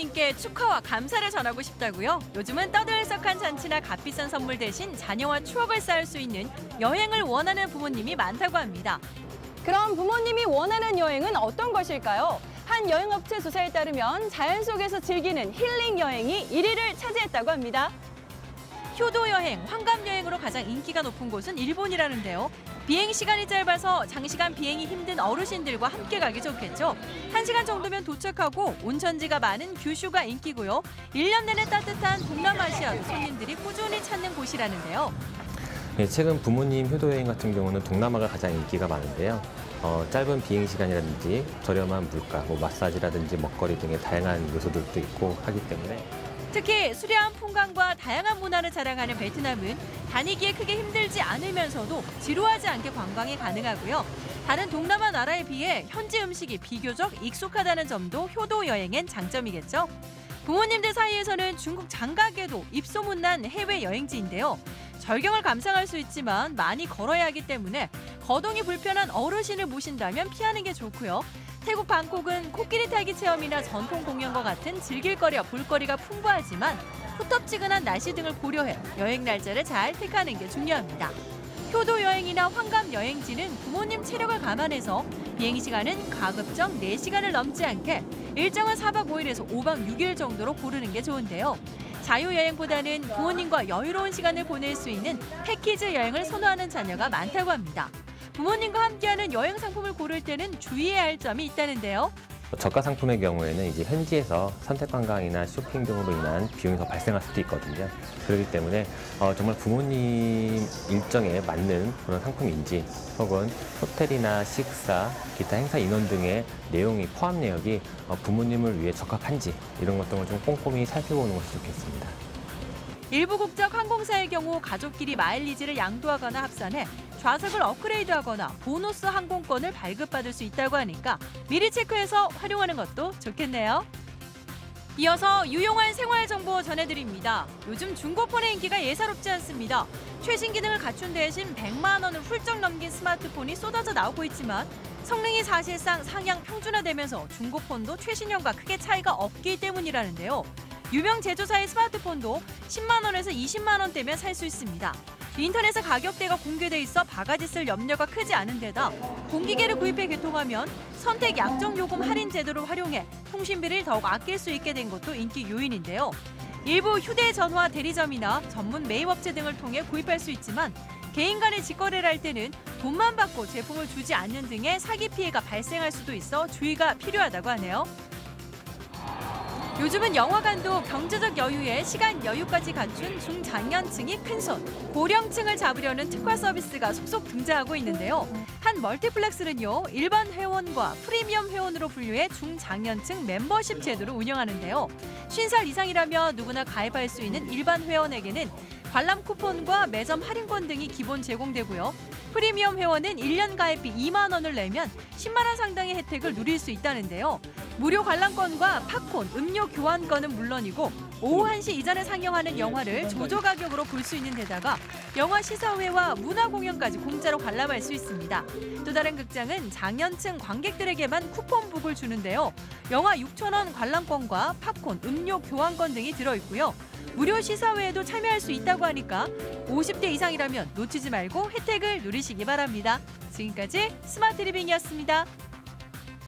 부모님께 축하와 감사를 전하고 싶다고요? 요즘은 떠들썩한 잔치나 값비싼 선물 대신 자녀와 추억을 쌓을 수 있는 여행을 원하는 부모님이 많다고 합니다. 그럼 부모님이 원하는 여행은 어떤 것일까요? 한 여행업체 조사에 따르면 자연 속에서 즐기는 힐링 여행이 1위를 차지했다고 합니다. 효도 여행, 환갑 여행으로 가장 인기가 높은 곳은 일본이라는데요. 비행 시간이 짧아서 장시간 비행이 힘든 어르신들과 함께 가기 좋겠죠. 1시간 정도면 도착하고 온천지가 많은 규슈가 인기고요. 1년 내내 따뜻한 동남아시아도 손님들이 꾸준히 찾는 곳이라는데요. 네, 최근 부모님 효도여행 같은 경우는 동남아가 가장 인기가 많은데요. 짧은 비행 시간이라든지 저렴한 물가, 마사지라든지 먹거리 등의 다양한 요소들도 있고 하기 때문에 특히 수려한 풍광과 다양한 문화를 자랑하는 베트남은 다니기에 크게 힘들지 않으면서도 지루하지 않게 관광이 가능하고요. 다른 동남아 나라에 비해 현지 음식이 비교적 익숙하다는 점도 효도 여행엔 장점이겠죠. 부모님들 사이에서는 중국 장가계도 입소문난 해외 여행지인데요. 절경을 감상할 수 있지만 많이 걸어야 하기 때문에 거동이 불편한 어르신을 모신다면 피하는 게 좋고요. 태국 방콕은 코끼리 타기 체험이나 전통 공연과 같은 즐길거리와 볼거리가 풍부하지만 후텁지근한 날씨 등을 고려해 여행 날짜를 잘 택하는 게 중요합니다. 효도 여행이나 환갑 여행지는 부모님 체력을 감안해서 비행 시간은 가급적 4시간을 넘지 않게 일정은 4박 5일에서 5박 6일 정도로 고르는 게 좋은데요. 자유여행보다는 부모님과 여유로운 시간을 보낼 수 있는 패키지 여행을 선호하는 자녀가 많다고 합니다. 부모님과 함께하는 여행 상품을 고를 때는 주의해야 할 점이 있다는데요. 저가 상품의 경우에는 이제 현지에서 선택 관광이나 쇼핑 등으로 인한 비용이 더 발생할 수도 있거든요. 그렇기 때문에 정말 부모님 일정에 맞는 그런 상품인지 혹은 호텔이나 식사, 기타 행사 인원 등의 내용이 포함 내역이 부모님을 위해 적합한지 이런 것 등을 좀 꼼꼼히 살펴보는 것이 좋겠습니다. 일부 국적 항공사의 경우 가족끼리 마일리지를 양도하거나 합산해 좌석을 업그레이드하거나 보너스 항공권을 발급받을 수 있다고 하니까 미리 체크해서 활용하는 것도 좋겠네요. 이어서 유용한 생활 정보 전해드립니다. 요즘 중고폰의 인기가 예사롭지 않습니다. 최신 기능을 갖춘 대신 100만 원을 훌쩍 넘긴 스마트폰이 쏟아져 나오고 있지만 성능이 사실상 상향 평준화되면서 중고폰도 최신형과 크게 차이가 없기 때문이라는데요. 유명 제조사의 스마트폰도 10만 원에서 20만 원대면 살 수 있습니다. 인터넷에 가격대가 공개돼 있어 바가지 쓸 염려가 크지 않은 데다 공기계를 구입해 개통하면 선택 약정 요금 할인 제도를 활용해 통신비를 더욱 아낄 수 있게 된 것도 인기 요인인데요. 일부 휴대전화 대리점이나 전문 매입업체 등을 통해 구입할 수 있지만 개인 간의 직거래를 할 때는 돈만 받고 제품을 주지 않는 등의 사기 피해가 발생할 수도 있어 주의가 필요하다고 하네요. 요즘은 영화관도 경제적 여유에 시간 여유까지 갖춘 중장년층이 큰손, 고령층을 잡으려는 특화 서비스가 속속 등장하고 있는데요. 한 멀티플렉스는요, 일반 회원과 프리미엄 회원으로 분류해 중장년층 멤버십 제도를 운영하는데요. 50살 이상이라면 누구나 가입할 수 있는 일반 회원에게는 관람 쿠폰과 매점 할인권 등이 기본 제공되고요. 프리미엄 회원은 1년 가입비 2만 원을 내면 10만 원 상당의 혜택을 누릴 수 있다는데요. 무료 관람권과 팝콘, 음료 교환권은 물론이고 오후 1시 이전에 상영하는 영화를 조조 가격으로 볼 수 있는 데다가 영화 시사회와 문화 공연까지 공짜로 관람할 수 있습니다. 또 다른 극장은 장년층 관객들에게만 쿠폰북을 주는데요. 영화 6,000원 관람권과 팝콘, 음료 교환권 등이 들어있고요. 무료 시사회에도 참여할 수 있다고 하니까 50대 이상이라면 놓치지 말고 혜택을 누리시기 바랍니다. 지금까지 스마트 리빙이었습니다.